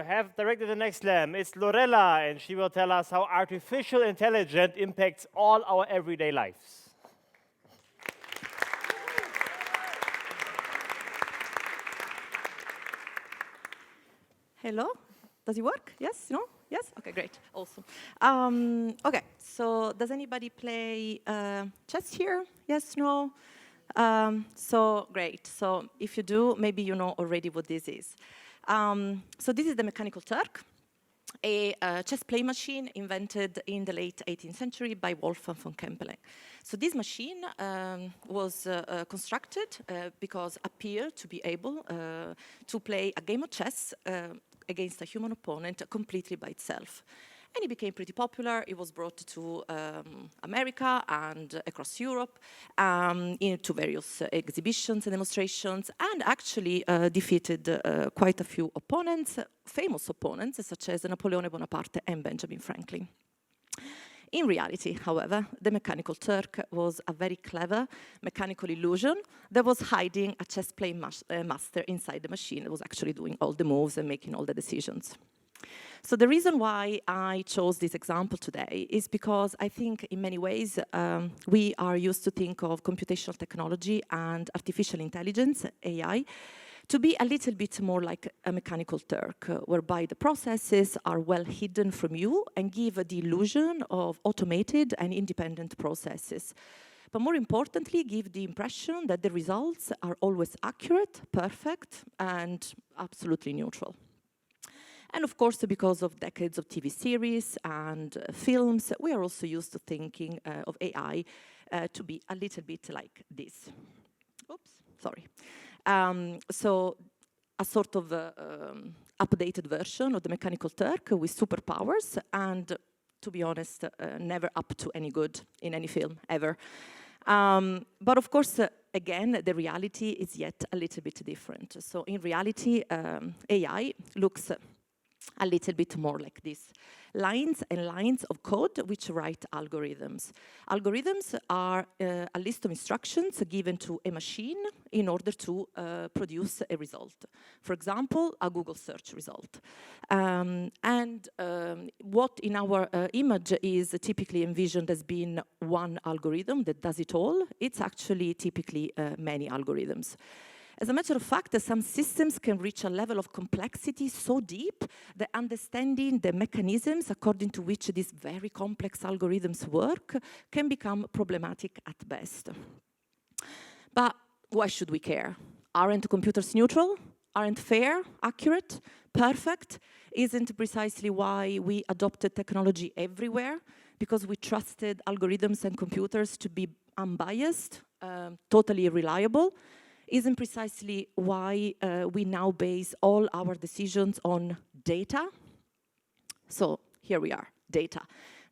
have directed the next slam. It's Lorella, and she will tell us how artificial intelligence impacts all our everyday lives. Hello? Does it work? Yes? No? Yes? Okay, great. Awesome. Okay, so does anybody play chess here? Yes? No? So great. So if you do, maybe you know already what this is. So this is the mechanical Turk, a chess play machine invented in the late 18th century by Wolfgang von Kempelen. So this machine was constructed because appeared to be able to play a game of chess against a human opponent completely by itself. And it became pretty popular. It was brought to America and across Europe into various exhibitions and demonstrations, and actually defeated quite a few opponents, famous opponents, such as Napoleone Bonaparte and Benjamin Franklin. In reality, however, the mechanical Turk was a very clever mechanical illusion that was hiding a chess playing master inside the machine that was actually doing all the moves and making all the decisions. So the reason why I chose this example today is because I think in many ways we are used to think of computational technology and artificial intelligence, AI, to be a little bit more like a mechanical Turk, whereby the processes are well hidden from you and give the illusion of automated and independent processes. But more importantly, give the impression that the results are always accurate, perfect, and absolutely neutral. And of course, because of decades of TV series and films, we are also used to thinking of AI to be a little bit like this. Oops, sorry. So a sort of updated version of the mechanical Turk with superpowers and, to be honest, never up to any good in any film, ever. But of course, again, the reality is yet a little bit different. So in reality, AI looks a little bit more like this. Lines and lines of code which write algorithms. Algorithms are a list of instructions given to a machine in order to produce a result. For example, a Google search result. What in our image is typically envisioned as being one algorithm that does it all, it's actually typically many algorithms. As a matter of fact, some systems can reach a level of complexity so deep that understanding the mechanisms according to which these very complex algorithms work can become problematic at best. But why should we care? Aren't computers neutral? Aren't fair, accurate, perfect? Isn't precisely why we adopted technology everywhere? Because we trusted algorithms and computers to be unbiased, totally reliable? Isn't precisely why we now base all our decisions on data? So here we are, data,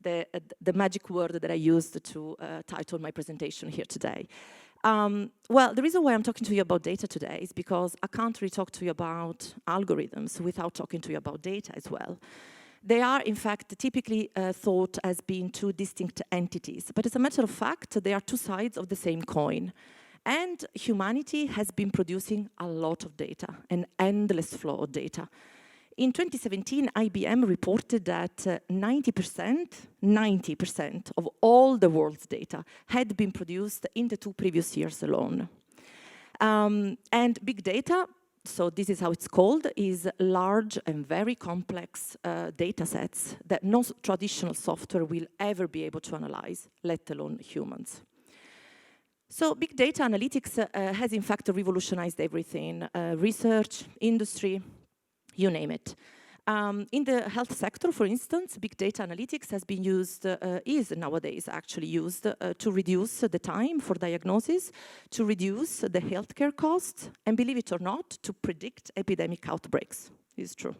the magic word that I used to title my presentation here today. Well, the reason why I'm talking to you about data today is because I can't really talk to you about algorithms without talking to you about data as well. They are, in fact, typically thought as being two distinct entities, but as a matter of fact, they are two sides of the same coin. And humanity has been producing a lot of data, an endless flow of data. In 2017, IBM reported that 90% of all the world's data had been produced in the 2 previous years alone. And big data, so this is how it's called, is large and very complex data sets that no traditional software will ever be able to analyze, let alone humans. So big data analytics has in fact revolutionized everything, research, industry, you name it. In the health sector, for instance, big data analytics has been used, is nowadays actually used to reduce the time for diagnosis, to reduce the healthcare costs, and believe it or not, to predict epidemic outbreaks. It's true.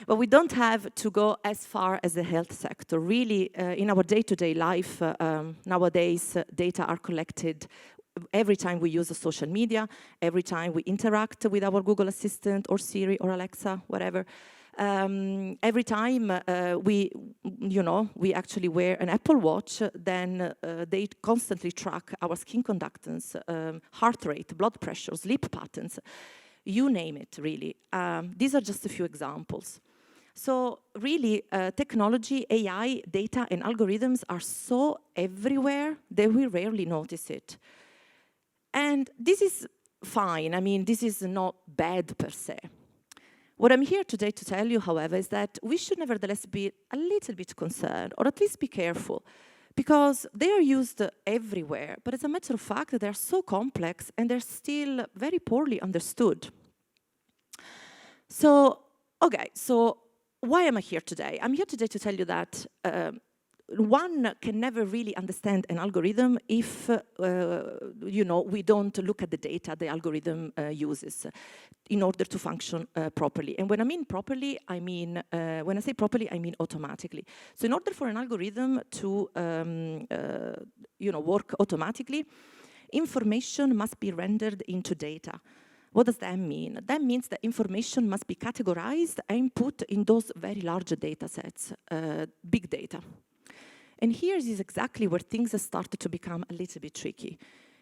But we don't have to go as far as the health sector. Really, in our day-to-day life, nowadays, data are collected every time we use social media, every time we interact with our Google Assistant or Siri or Alexa, whatever. Every time we actually wear an Apple Watch, then they constantly track our skin conductance, heart rate, blood pressure, sleep patterns. you name it, really. These are just a few examples. So really, technology, AI, data, and algorithms are so everywhere that we rarely notice it. And this is fine. I mean, this is not bad per se. What I'm here today to tell you, however, is that we should nevertheless be a little bit concerned, or at least be careful, because they are used everywhere, but as a matter of fact, they're so complex and they're still very poorly understood. So, okay, so why am I here today? I'm here today to tell you that one can never really understand an algorithm if, you know, we don't look at the data the algorithm uses in order to function properly. And when I mean properly, I mean, when I say properly, I mean automatically. So in order for an algorithm to, you know, work automatically, information must be rendered into data. What does that mean? That means that information must be categorized and put in those very large data sets, big data. And here is exactly where things have started to become a little bit tricky,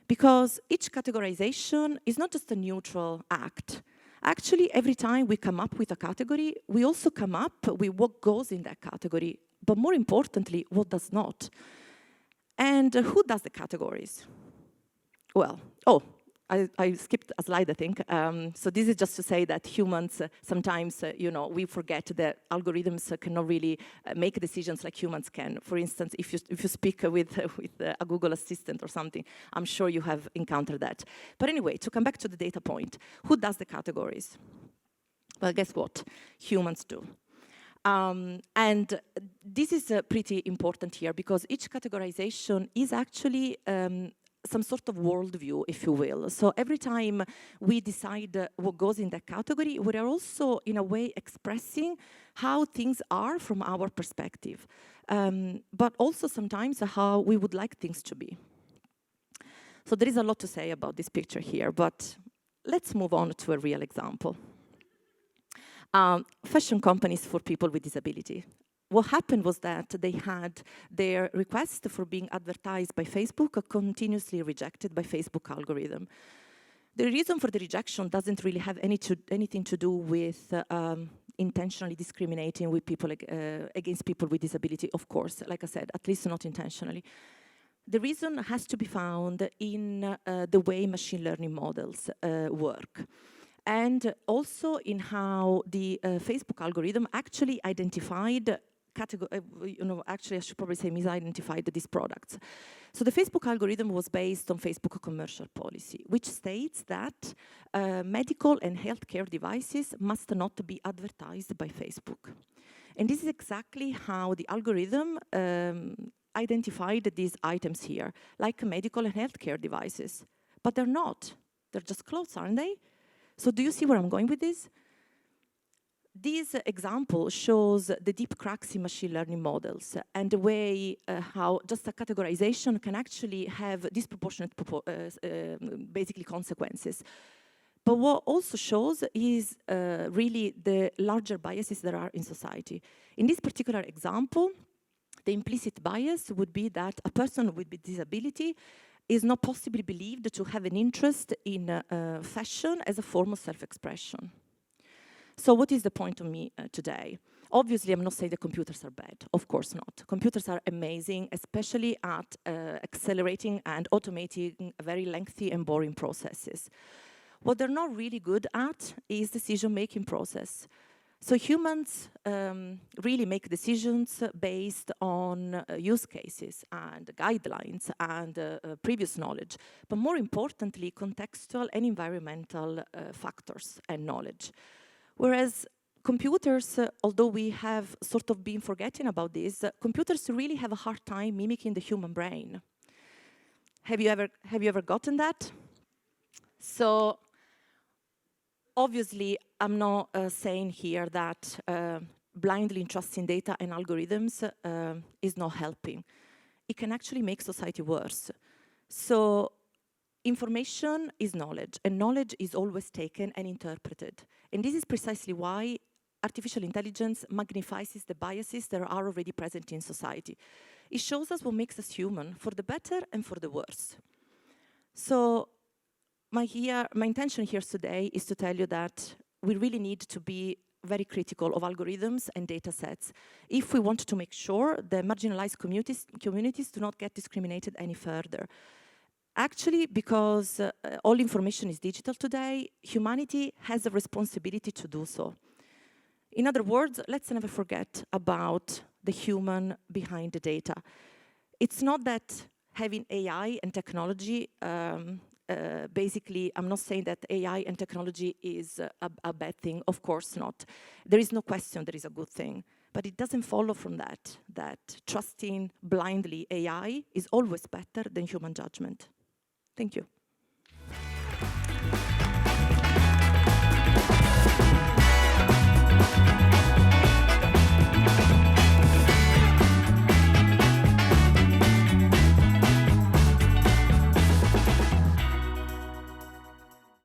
because each categorization is not just a neutral act. Actually, every time we come up with a category, we also come up with what goes in that category, but more importantly, what does not. And who does the categories? Well, I skipped a slide, I think. So this is just to say that humans sometimes, you know, we forget that algorithms cannot really make decisions like humans can. For instance, if you speak with a Google Assistant or something, I'm sure you have encountered that. But anyway, to come back to the data point, who does the categories? Well, guess what? Humans do. And this is pretty important here, because each categorization is actually some sort of worldview, if you will. So every time we decide what goes in that category, we are also, in a way, expressing how things are from our perspective, but also sometimes how we would like things to be. So there is a lot to say about this picture here, but let's move on to a real example. Fashion companies for people with disability. What happened was that they had their request for being advertised by Facebook continuously rejected by Facebook algorithm. The reason for the rejection doesn't really have anything to do with intentionally discriminating with people against people with disability, of course, like I said, at least not intentionally. The reason has to be found in the way machine learning models work, and also in how the Facebook algorithm actually identified actually I should probably say misidentified these products. So the Facebook algorithm was based on Facebook commercial policy, which states that medical and healthcare devices must not be advertised by Facebook. And this is exactly how the algorithm identified these items here, like medical and healthcare devices. But they're not. They're just clothes, aren't they? So do you see where I'm going with this? This example shows the deep cracks in machine learning models and the way how just a categorization can actually have disproportionate basically consequences. But what also shows is really the larger biases that are in society. In this particular example, the implicit bias would be that a person with disability is not possibly believed to have an interest in fashion as a form of self-expression. So what is the point of me today? Obviously, I'm not saying that computers are bad. Of course not. Computers are amazing, especially at accelerating and automating very lengthy and boring processes. What they're not really good at is decision-making process. So humans really make decisions based on use cases and guidelines and previous knowledge, but more importantly, contextual and environmental factors and knowledge. Whereas computers, although we have sort of been forgetting about this, computers really have a hard time mimicking the human brain. Have you ever gotten that? So obviously, I'm not saying here that blindly trusting data and algorithms is not helping. It can actually make society worse. So information is knowledge, and knowledge is always taken and interpreted. And this is precisely why artificial intelligence magnifies the biases that are already present in society. It shows us what makes us human, for the better and for the worse. So my intention here today is to tell you that we really need to be very critical of algorithms and data sets if we want to make sure the marginalized communities do not get discriminated any further. Actually, because all information is digital today, humanity has a responsibility to do so. In other words, let's never forget about the human behind the data. It's not that having AI and technology, basically, I'm not saying that AI and technology is a bad thing, of course not. There is no question there is a good thing, but it doesn't follow from that trusting blindly AI is always better than human judgment. Thank you.